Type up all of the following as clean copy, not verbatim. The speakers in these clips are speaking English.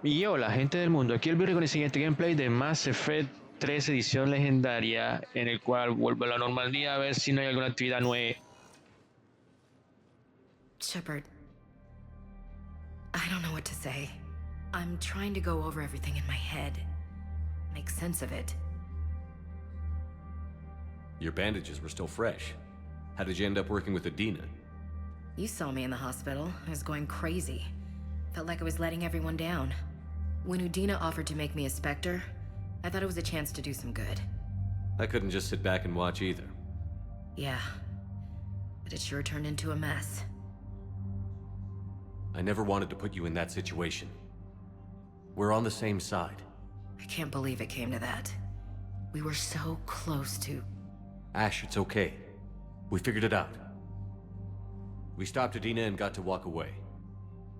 Y hola, gente del mundo, aquí el Birri con el siguiente gameplay de Mass Effect 3 edición legendaria, en el cual vuelvo a la normalidad a ver si no hay alguna actividad nueva. Shepard, I don't know what to say. I'm trying to go over everything in my head, make sense of it. Your bandages were still fresh. How did you end up working with Adina? You saw me in the hospital. I was going crazy. Felt like I was letting everyone down. When Udina offered to make me a Spectre, I thought it was a chance to do some good. I couldn't just sit back and watch either. Yeah, but it sure turned into a mess. I never wanted to put you in that situation. We're on the same side. I can't believe it came to that. We were so close to... Ash, it's okay. We figured it out. We stopped Adina and got to walk away.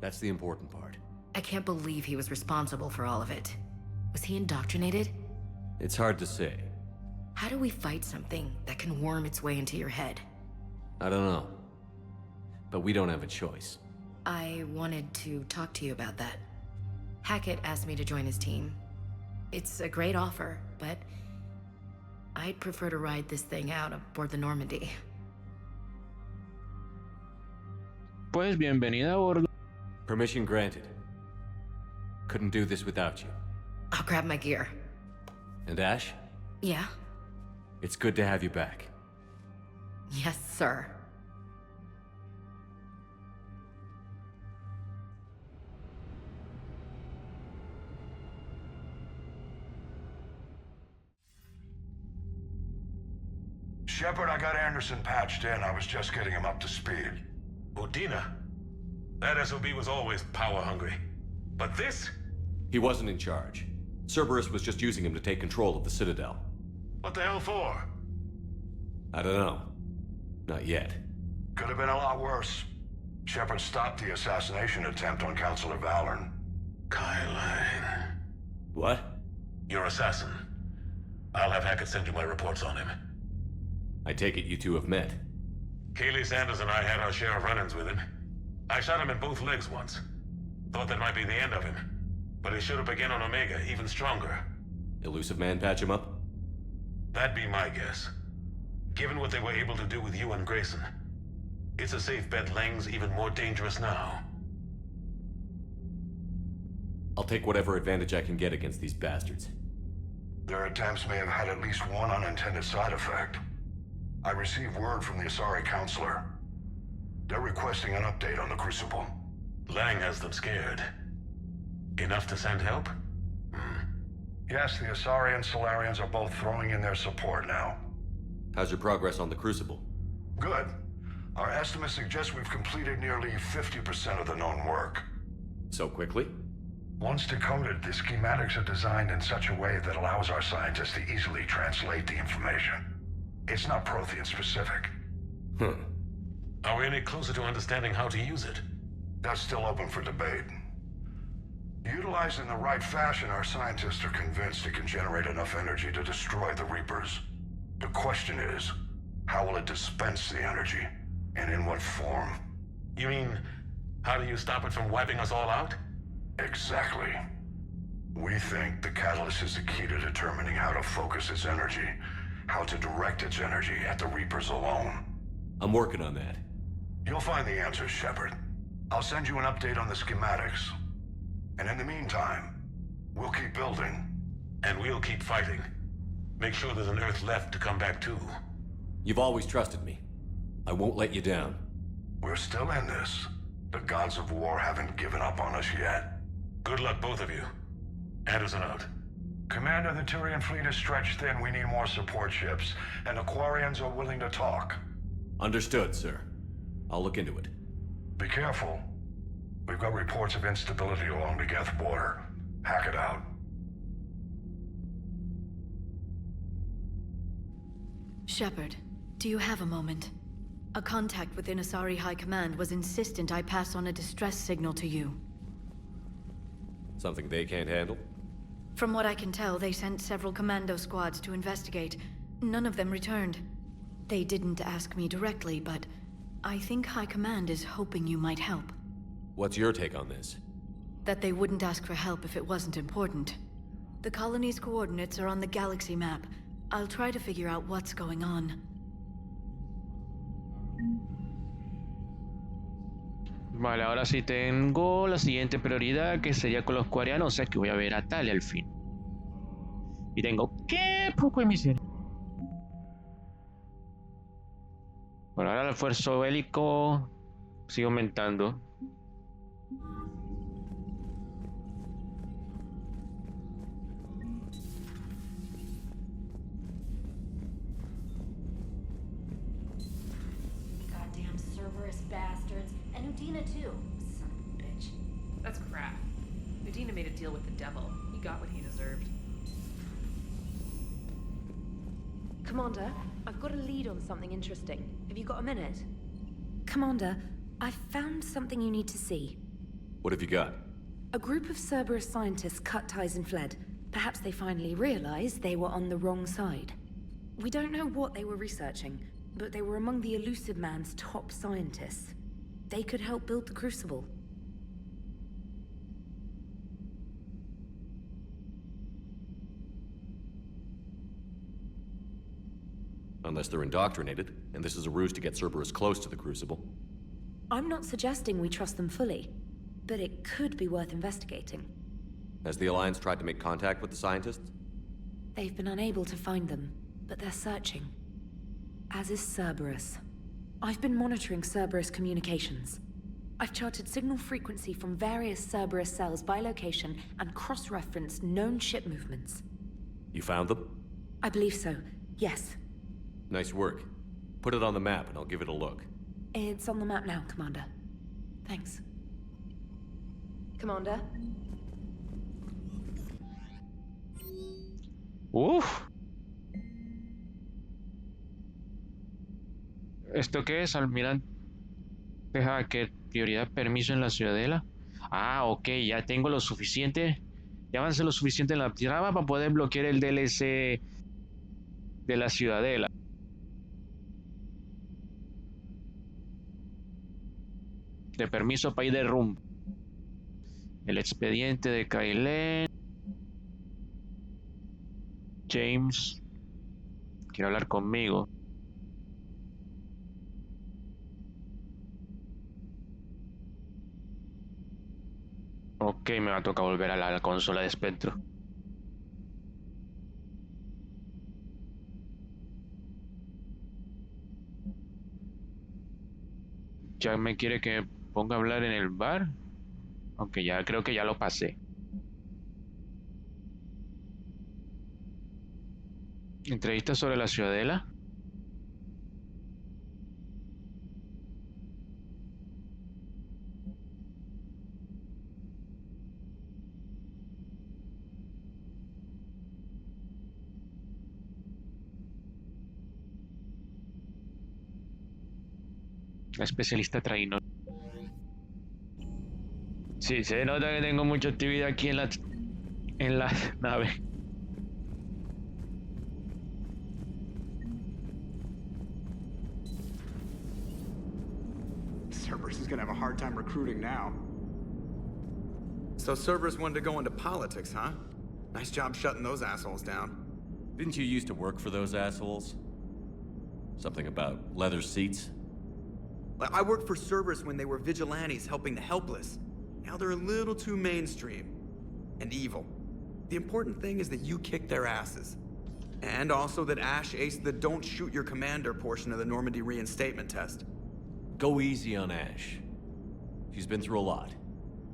That's the important part. I can't believe he was responsible for all of it. Was he indoctrinated? It's hard to say. How do we fight something that can worm its way into your head? I don't know. But we don't have a choice. I wanted to talk to you about that. Hackett asked me to join his team. It's a great offer, but I'd prefer to ride this thing out aboard the Normandy. Pues bienvenida a bordo. Permission granted. Couldn't do this without you. I'll grab my gear. And Ash? Yeah? It's good to have you back. Yes, sir. Shepard, I got Anderson patched in. I was just getting him up to speed. Udina? That SOB was always power-hungry. But this? He wasn't in charge. Cerberus was just using him to take control of the Citadel. What the hell for? I don't know. Not yet. Could have been a lot worse. Shepard stopped the assassination attempt on Counselor Valorn. Kyline. What? Your assassin. I'll have Hackett send you my reports on him. I take it you two have met. Kaylee Sanders and I had our share of run-ins with him. I shot him in both legs once. Thought that might be the end of him. But he showed up again on Omega, even stronger. Elusive Man patch him up? That'd be my guess. Given what they were able to do with you and Grayson, it's a safe bet Lang's even more dangerous now. I'll take whatever advantage I can get against these bastards. Their attempts may have had at least one unintended side effect. I received word from the Asari Counselor. They're requesting an update on the Crucible. Lang has them scared. Enough to send help? Yes, the Asari and Solarians are both throwing in their support now. How's your progress on the Crucible? Good. Our estimates suggest we've completed nearly 50% of the known work. So quickly? Once decoded, the schematics are designed in such a way that allows our scientists to easily translate the information. It's not Prothean specific. Are we any closer to understanding how to use it? That's still open for debate. Utilized in the right fashion, our scientists are convinced it can generate enough energy to destroy the Reapers. The question is, how will it dispense the energy, and in what form? You mean, how do you stop it from wiping us all out? Exactly. We think the catalyst is the key to determining how to focus its energy, how to direct its energy at the Reapers alone. I'm working on that. You'll find the answers, Shepard. I'll send you an update on the schematics. And in the meantime, we'll keep building. And we'll keep fighting. Make sure there's an Earth left to come back to. You've always trusted me. I won't let you down. We're still in this. The gods of war haven't given up on us yet. Good luck, both of you. Anderson out. Commander, the Turian fleet is stretched thin. We need more support ships. And the Quarians are willing to talk. Understood, sir. I'll look into it. Be careful. We've got reports of instability along the Geth border. Hack it out. Shepard, do you have a moment? A contact within Asari High Command was insistent I pass on a distress signal to you. Something they can't handle? From what I can tell, they sent several commando squads to investigate. None of them returned. They didn't ask me directly, but I think High Command is hoping you might help. What's your take on this? That they wouldn't ask for help if it wasn't important. The colony's coordinates are on the galaxy map. I'll try to figure out what's going on. Vale, ahora sí tengo la siguiente prioridad, que sería con los coreanos, o sea que voy a ver a Talia al fin. Y tengo qué poco de miseria. Por ahora el esfuerzo bélico sigue aumentando. Goddamn Cerberus bastards. And Udina too. Son of a bitch. That's crap. Medina made a deal with the devil. He got what he deserved. Commander, I've got a lead on something interesting. Have you got a minute? Commander, I've found something you need to see. What have you got? A group of Cerberus scientists cut ties and fled. Perhaps they finally realized they were on the wrong side. We don't know what they were researching, but they were among the Elusive Man's top scientists. They could help build the Crucible. Unless they're indoctrinated, and this is a ruse to get Cerberus close to the Crucible. I'm not suggesting we trust them fully, but it could be worth investigating. Has the Alliance tried to make contact with the scientists? They've been unable to find them, but they're searching. As is Cerberus. I've been monitoring Cerberus communications. I've charted signal frequency from various Cerberus cells by location and cross-referenced known ship movements. You found them? I believe so, yes. Nice work. Put it on the map and I'll give it a look. It's on the map now, Commander. Thanks. Commander? Uf. ¿Esto qué es, almirante? Deja que prioridad permiso en la ciudadela. Ah, ok, ya tengo lo suficiente. Ya avancé lo suficiente en la trama para poder bloquear el DLC de la ciudadela. De permiso para ir de rumbo. El expediente de Kailen. James. Quiere hablar conmigo. Ok, me va a tocar volver a la consola de espectro. Ya me quiere que me ponga a hablar en el bar. Aunque ya creo que ya lo pasé. Entrevista sobre la ciudadela. Especialista traidor. Sí, se nota que tengo mucha actividad aquí en la nave. Cerberus is gonna have a hard time recruiting now. So Cerberus wanted to go into politics, huh? Nice job shutting those assholes down. Didn't you used to work for those assholes? Something about leather seats? I worked for Cerberus when they were vigilantes helping the helpless. Now they're a little too mainstream. And evil. The important thing is that you kicked their asses. And also that Ash aced the don't shoot your commander portion of the Normandy reinstatement test. Go easy on Ash. She's been through a lot.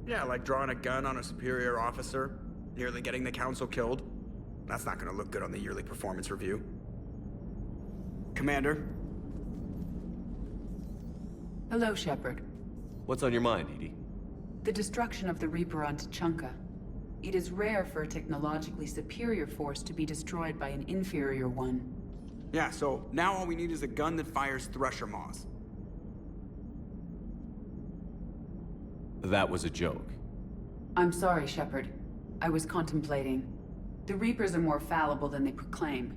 Yeah, like drawing a gun on a superior officer, nearly getting the council killed. That's not gonna look good on the yearly performance review. Commander? Hello, Shepard. What's on your mind, Edie? The destruction of the Reaper on Tuchanka. It is rare for a technologically superior force to be destroyed by an inferior one. Yeah, so now all we need is a gun that fires Thresher Maws. That was a joke. I'm sorry, Shepard. I was contemplating. The Reapers are more fallible than they proclaim.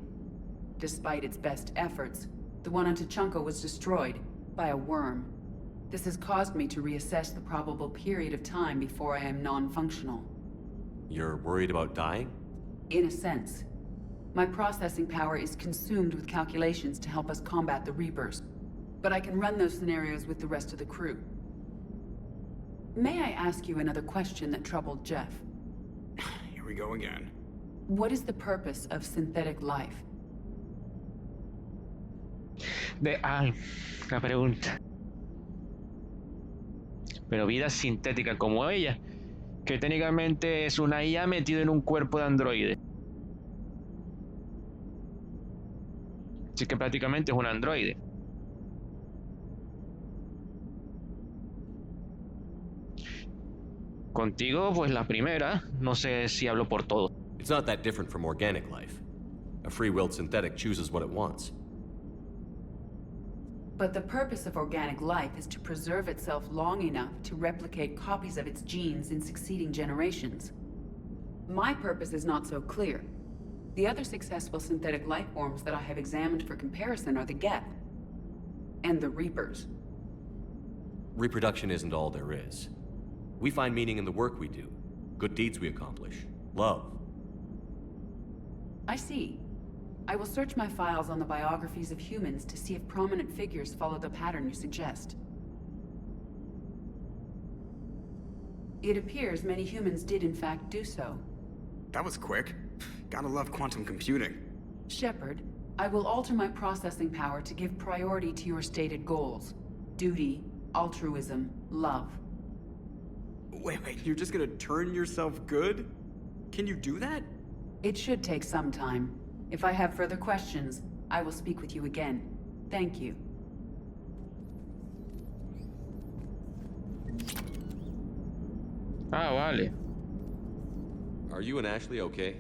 Despite its best efforts, the one on Tuchanka was destroyed by a worm. This has caused me to reassess the probable period of time before I am non-functional. You're worried about dying? In a sense. My processing power is consumed with calculations to help us combat the Reapers. But I can run those scenarios with the rest of the crew. May I ask you another question that troubled Jeff? Here we go again. What is the purpose of synthetic life? La pregunta. Pero vida sintética como ella, que técnicamente es una IA metida en un cuerpo de androide. Así que prácticamente es un androide. Contigo, pues la primera, no sé si hablo por todo. It's not that different from organic life. A free-willed synthetic chooses what it wants. But the purpose of organic life is to preserve itself long enough to replicate copies of its genes in succeeding generations. My purpose is not so clear. The other successful synthetic life forms that I have examined for comparison are the Geth and the Reapers. Reproduction isn't all there is. We find meaning in the work we do, good deeds we accomplish, love. I see. I will search my files on the biographies of humans to see if prominent figures follow the pattern you suggest. It appears many humans did in fact do so. That was quick. Gotta love quantum computing. Shepard, I will alter my processing power to give priority to your stated goals. Duty, altruism, love. Wait, you're just gonna turn yourself good? Can you do that? It should take some time. If I have further questions, I will speak with you again. Thank you. Ah, vale. Are you and Ashley okay?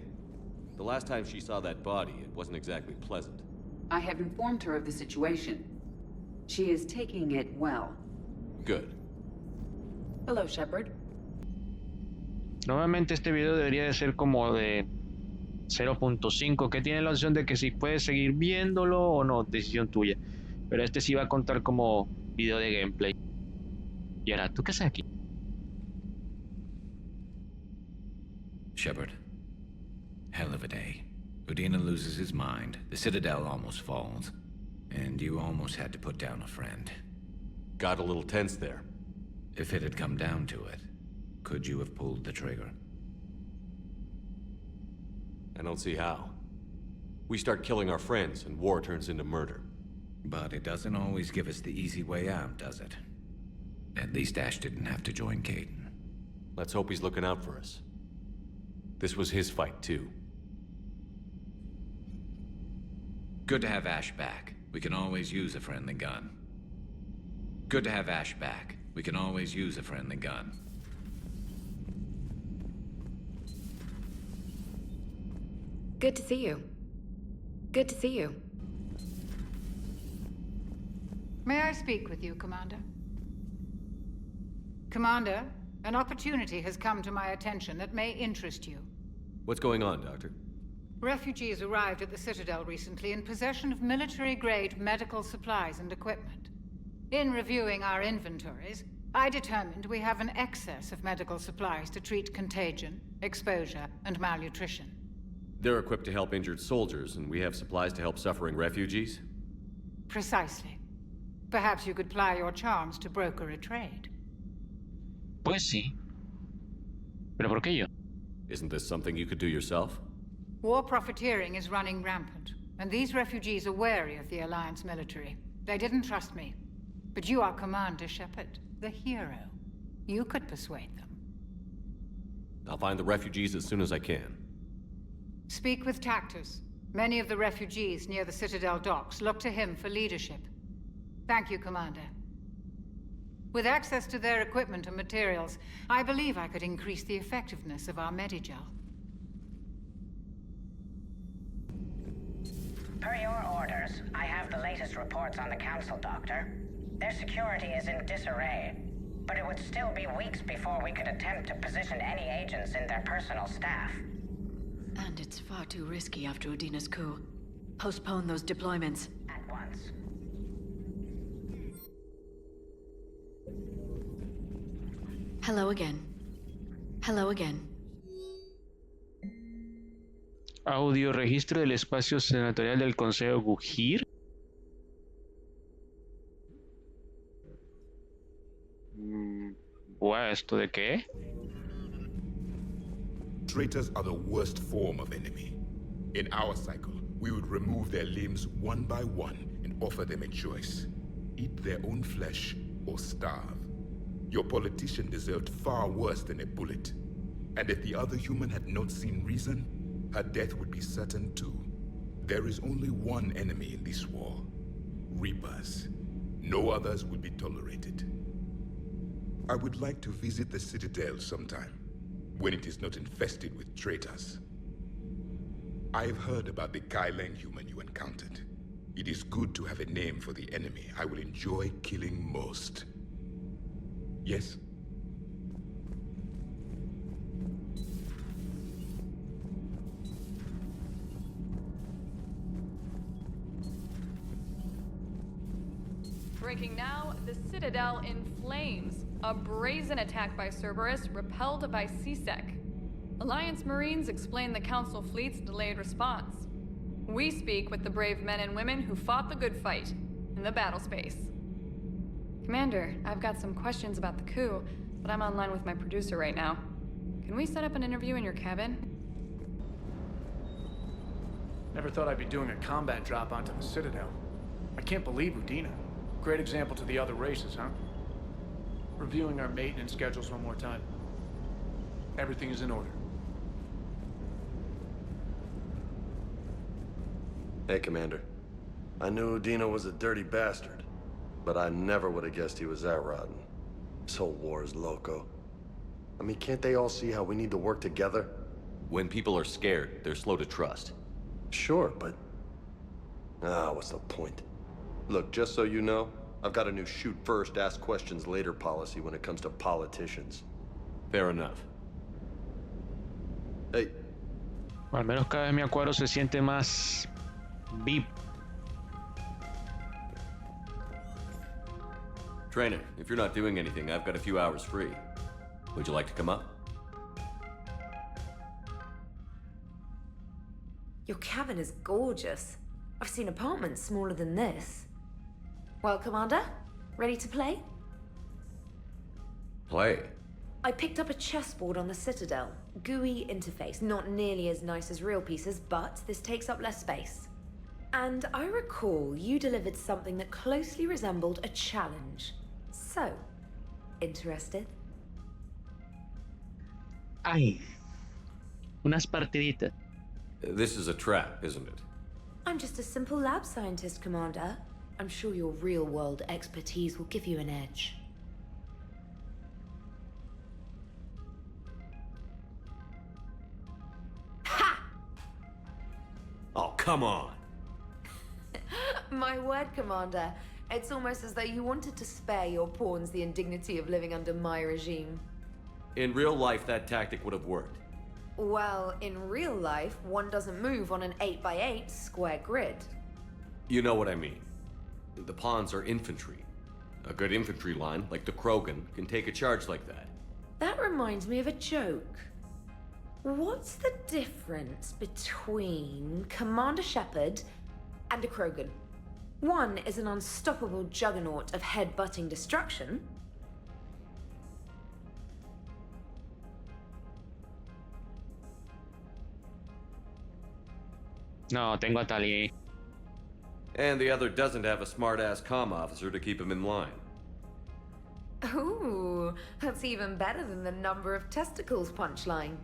The last time she saw that body, it wasn't exactly pleasant. I have informed her of the situation. She is taking it well. Good. Hello, Shepard. Nuevamente este video debería de ser como de 0.5, que tiene la opción de que si puedes seguir viéndolo o no, decisión tuya. Pero este sí va a contar como video de gameplay. Y ahora, ¿tú qué haces aquí? Shepard. Hell of a day. Udina loses his mind, the Citadel almost falls, and you almost had to put down a friend. Got a little tense there. If it had come down to it, could you have pulled the trigger? I don't see how. We start killing our friends, and war turns into murder. But it doesn't always give us the easy way out, does it? At least Ash didn't have to join Caden. Let's hope he's looking out for us. This was his fight, too. Good to have Ash back. We can always use a friendly gun. Good to have Ash back. We can always use a friendly gun. Good to see you. Good to see you. May I speak with you, Commander? Commander, an opportunity has come to my attention that may interest you. What's going on, Doctor? Refugees arrived at the Citadel recently in possession of military-grade medical supplies and equipment. In reviewing our inventories, I determined we have an excess of medical supplies to treat contagion, exposure, and malnutrition. They're equipped to help injured soldiers, and we have supplies to help suffering refugees? Precisely. Perhaps you could ply your charms to broker a trade. Pues sí. ¿Pero por qué yo? Isn't this something you could do yourself? War profiteering is running rampant, and these refugees are wary of the Alliance military. They didn't trust me. But you are Commander Shepard, the hero. You could persuade them. I'll find the refugees as soon as I can. Speak with Tactus. Many of the refugees near the Citadel docks look to him for leadership. Thank you, Commander. With access to their equipment and materials, I believe I could increase the effectiveness of our Medigel. Per your orders, I have the latest reports on the Council, Doctor. Their security is in disarray, but it would still be weeks before we could attempt to position any agents in their personal staff. And it's far too risky after Udina's coup. Postpone those deployments. At once. Hello again. Hello again. Audio registro del espacio senatorial del Consejo Gujir. Buah, ¿esto de qué? Traitors are the worst form of enemy. In our cycle, we would remove their limbs one by one and offer them a choice. Eat their own flesh or starve. Your politician deserved far worse than a bullet. And if the other human had not seen reason, her death would be certain too. There is only one enemy in this war. Reapers. No others will be tolerated. I would like to visit the Citadel sometime, when it is not infested with traitors. I've heard about the Kaileng human you encountered. It is good to have a name for the enemy I will enjoy killing most. Yes? Breaking now, the Citadel in flames. A brazen attack by Cerberus repelled by CSEC. Alliance Marines explain the Council fleet's delayed response. We speak with the brave men and women who fought the good fight in the battle space. Commander, I've got some questions about the coup, but I'm online with my producer right now. Can we set up an interview in your cabin? Never thought I'd be doing a combat drop onto the Citadel. I can't believe Udina. Great example to the other races, huh? Reviewing our maintenance schedules one more time. Everything is in order. Hey, Commander. I knew Udina was a dirty bastard, but I never would have guessed he was that rotten. This whole war is loco. I mean, can't they all see how we need to work together? When people are scared, they're slow to trust. Sure, but... what's the point? Look, just so you know, I've got a new shoot first, ask questions later policy when it comes to politicians. Fair enough. Hey. Al menos cada vez mi acuerdo se siente más VIP. Trainer, if you're not doing anything, I've got a few hours free. Would you like to come up? Your cabin is gorgeous. I've seen apartments smaller than this. Well, Commander, ready to play? Play? I picked up a chessboard on the Citadel. GUI interface, not nearly as nice as real pieces, but this takes up less space. And I recall you delivered something that closely resembled a challenge. So, interested? Ay, unas partiditas. This is a trap, isn't it? I'm just a simple lab scientist, Commander. I'm sure your real-world expertise will give you an edge. Ha! Oh, come on! My word, Commander. It's almost as though you wanted to spare your pawns the indignity of living under my regime. In real life, that tactic would have worked. Well, in real life, one doesn't move on an 8x8 square grid. You know what I mean. The pawns are infantry. A good infantry line, like the Krogan, can take a charge like that. That reminds me of a joke. What's the difference between Commander Shepard and a Krogan? One is an unstoppable juggernaut of head-butting destruction. No, tengo a Tali. And the other doesn't have a smart-ass comm officer to keep him in line. Ooh, that's even better than the number of testicles punchline.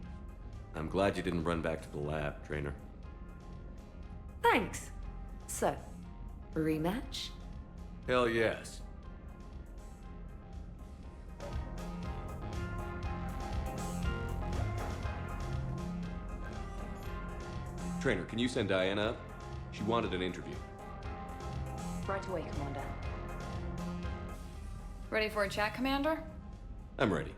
I'm glad you didn't run back to the lab, Trainer. Thanks. So, rematch? Hell yes. Trainer, can you send Diana up? She wanted an interview. Right away, Commander. Ready for a chat, Commander? I'm ready.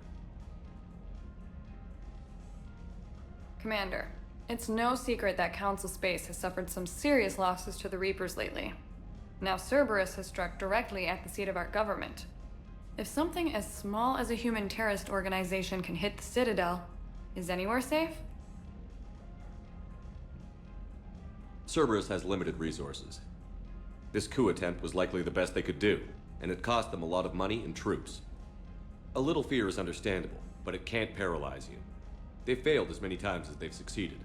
Commander, it's no secret that Council Space has suffered some serious losses to the Reapers lately. Now Cerberus has struck directly at the seat of our government. If something as small as a human terrorist organization can hit the Citadel, is anywhere safe? Cerberus has limited resources. This coup attempt was likely the best they could do, and it cost them a lot of money and troops. A little fear is understandable, but it can't paralyze you. They've failed as many times as they've succeeded.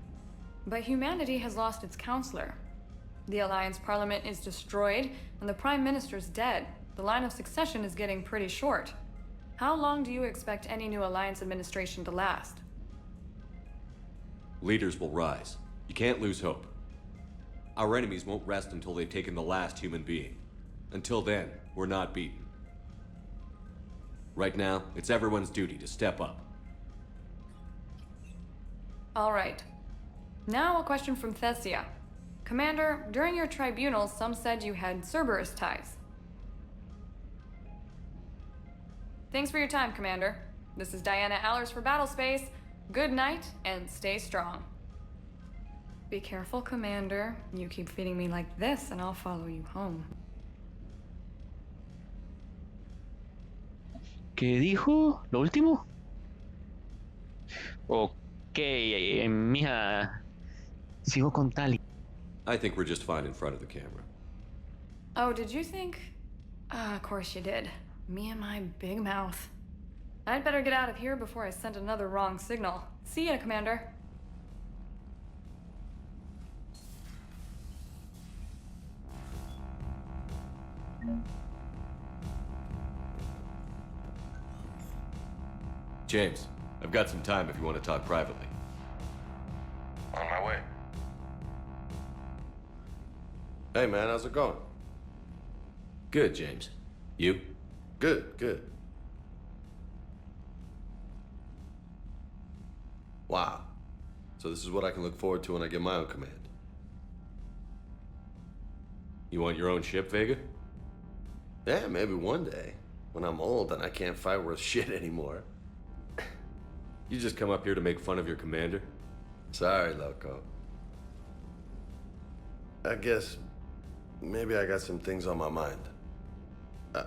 But humanity has lost its counselor. The Alliance Parliament is destroyed, and the Prime Minister's dead. The line of succession is getting pretty short. How long do you expect any new Alliance administration to last? Leaders will rise. You can't lose hope. Our enemies won't rest until they've taken the last human being. Until then, we're not beaten. Right now, it's everyone's duty to step up. All right. Now a question from Thessia. Commander, during your tribunal, some said you had Cerberus ties. Thanks for your time, Commander. This is Diana Allers for Battlespace. Good night, and stay strong. Be careful, Commander. You keep feeding me like this, and I'll follow you home. ¿Qué dijo? ¿Lo último? Ok, mija. Sigo con Tali. I think we're just fine in front of the camera. Oh, did you think? Of course you did. Me and my big mouth. I'd better get out of here before I send another wrong signal. See ya, Commander. James, I've got some time if you want to talk privately. On my way. Hey man, how's it going? Good, James. You? Good, good. Wow. So this is what I can look forward to when I get my own command. You want your own ship, Vega? Yeah, maybe one day. When I'm old and I can't fight worth shit anymore. You just come up here to make fun of your commander? Sorry, Loco. I guess maybe I got some things on my mind.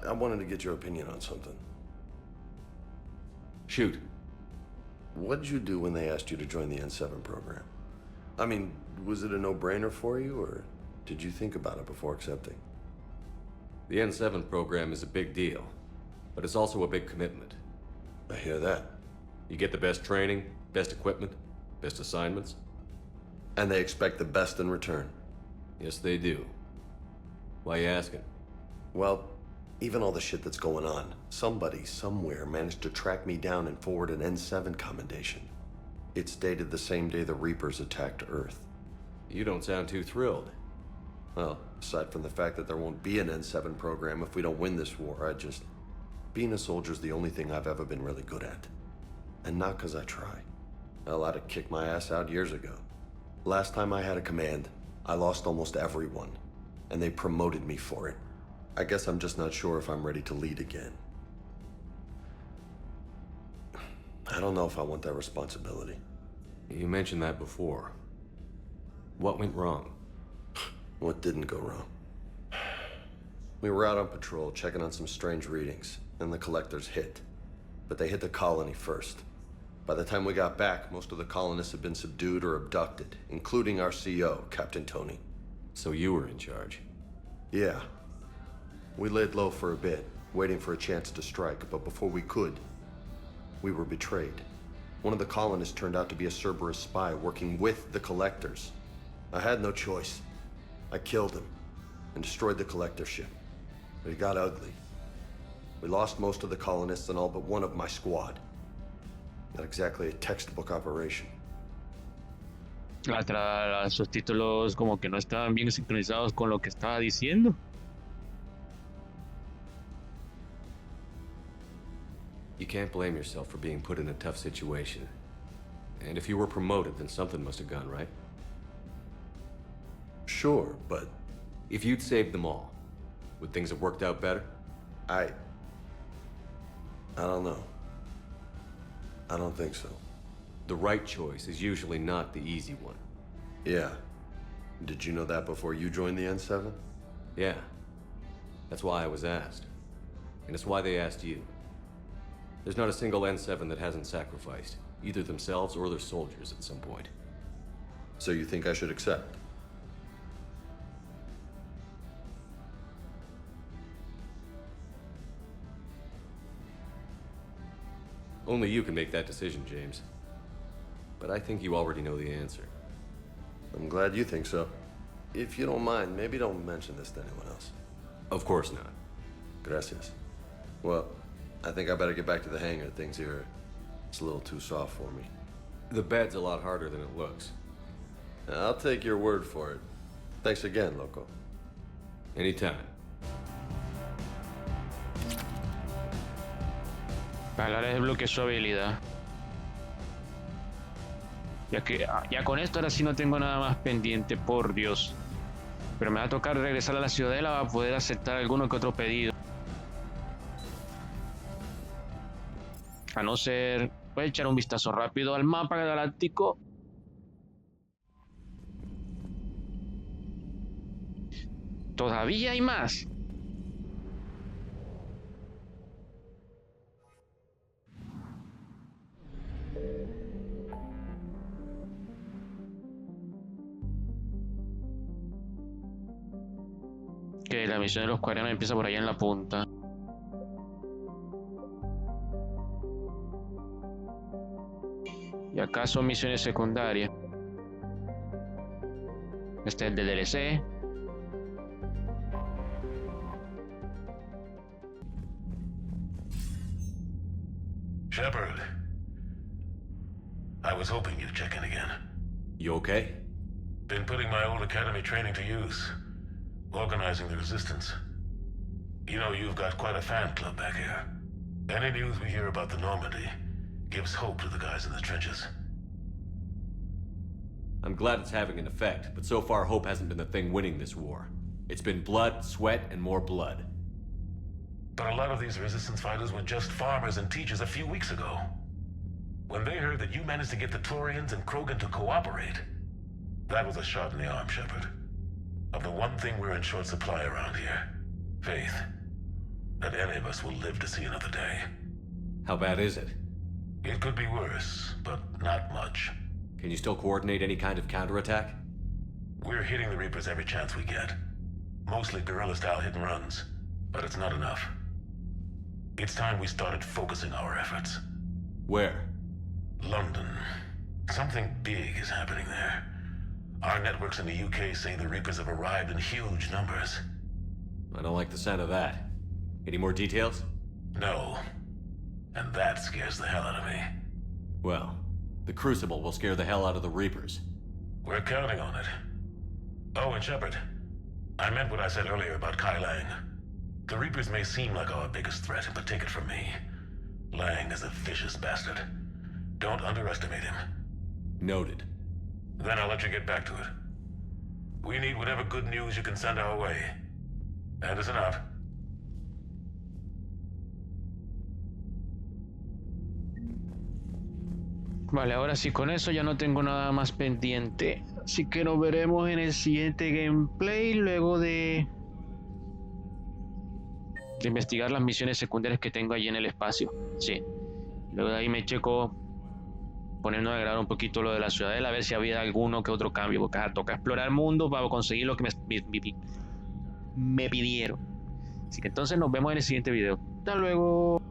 I wanted to get your opinion on something. Shoot. What did you do when they asked you to join the N7 program? I mean, was it a no-brainer for you, or did you think about it before accepting? The N7 program is a big deal, but it's also a big commitment. I hear that. You get the best training, best equipment, best assignments. And they expect the best in return. Yes, they do. Why you asking? Well, even all the shit that's going on, somebody somewhere managed to track me down and forward an N7 commendation. It's dated the same day the Reapers attacked Earth. You don't sound too thrilled. Well, aside from the fact that there won't be an N7 program if we don't win this war, being a soldier's the only thing I've ever been really good at. And not because I try. Hell, I'd have kicked my ass out years ago. Last time I had a command, I lost almost everyone, and they promoted me for it. I guess I'm just not sure if I'm ready to lead again. I don't know if I want that responsibility. You mentioned that before. What went wrong? What didn't go wrong? We were out on patrol, checking on some strange readings, and the collectors hit. But they hit the colony first. By the time we got back, most of the colonists had been subdued or abducted, including our CO, Captain Tony. So you were in charge? Yeah. We laid low for a bit, waiting for a chance to strike, but before we could, we were betrayed. One of the colonists turned out to be a Cerberus spy working with the collectors. I had no choice. I killed him and destroyed the collector ship. But it got ugly. We lost most of the colonists and all but one of my squad. Not exactly a textbook operation. Sus títulos como que no estaban bien sincronizados con lo que estaba diciendo. You can't blame yourself for being put in a tough situation. And if you were promoted, then something must have gone right. Sure, but if you'd saved them all, would things have worked out better? I don't know. I don't think so. The right choice is usually not the easy one. Yeah. Did you know that before you joined the N7? Yeah. That's why I was asked. And it's why they asked you. There's not a single N7 that hasn't sacrificed, either themselves or their soldiers at some point. So you think I should accept? Only you can make that decision, James. But I think you already know the answer. I'm glad you think so. If you don't mind, maybe don't mention this to anyone else. Of course not. Gracias. Well, I think I better get back to the hangar. Things here, it's a little too soft for me. The bed's a lot harder than it looks. I'll take your word for it. Thanks again, Loco. Anytime. Ahora desbloqueé su habilidad. Ya con esto ahora sí no tengo nada más pendiente, por Dios. Pero me va a tocar regresar a la ciudadela para poder aceptar alguno que otro pedido. A no ser... Voy a echar un vistazo rápido al mapa galáctico. Todavía hay más. Que la misión de los cuadernos empieza por allá en la punta. Y acá son misiones secundarias. Este es el de DLC. Shepard, I was hoping you'd check in again. You okay? Been putting my old academy training to use. Organizing the resistance. You know, you've got quite a fan club back here. Any news we hear about the Normandy gives hope to the guys in the trenches. I'm glad it's having an effect, but so far hope hasn't been the thing winning this war. It's been blood, sweat, and more blood. But a lot of these resistance fighters were just farmers and teachers a few weeks ago. When they heard that you managed to get the Turians and Krogan to cooperate, that was a shot in the arm, Shepard. Of the one thing we're in short supply around here, faith. That any of us will live to see another day. How bad is it? It could be worse, but not much. Can you still coordinate any kind of counterattack? We're hitting the Reapers every chance we get. Mostly guerrilla-style hit and runs, but it's not enough. It's time we started focusing our efforts. Where? London. Something big is happening there. Our networks in the UK say the Reapers have arrived in huge numbers. I don't like the sound of that. Any more details? No. And that scares the hell out of me. Well, the Crucible will scare the hell out of the Reapers. We're counting on it. Oh, and Shepard, I meant what I said earlier about Kai Lang. The Reapers may seem like our biggest threat, but take it from me. Lang is a vicious bastard. Don't underestimate him. Noted. Then I'll let you get back to it. We need whatever good news you can send our way. And it's enough. Vale, ahora sí, con eso ya no tengo nada más pendiente. Así que nos veremos en el siguiente gameplay, luego de investigar las misiones secundarias que tengo allí en el espacio. Sí. Luego de ahí me checo poniendo a grabar un poquito lo de la ciudadela, a ver si había alguno que otro cambio, porque toca explorar el mundo para conseguir lo que me pidieron. Así que entonces nos vemos en el siguiente video. Hasta luego.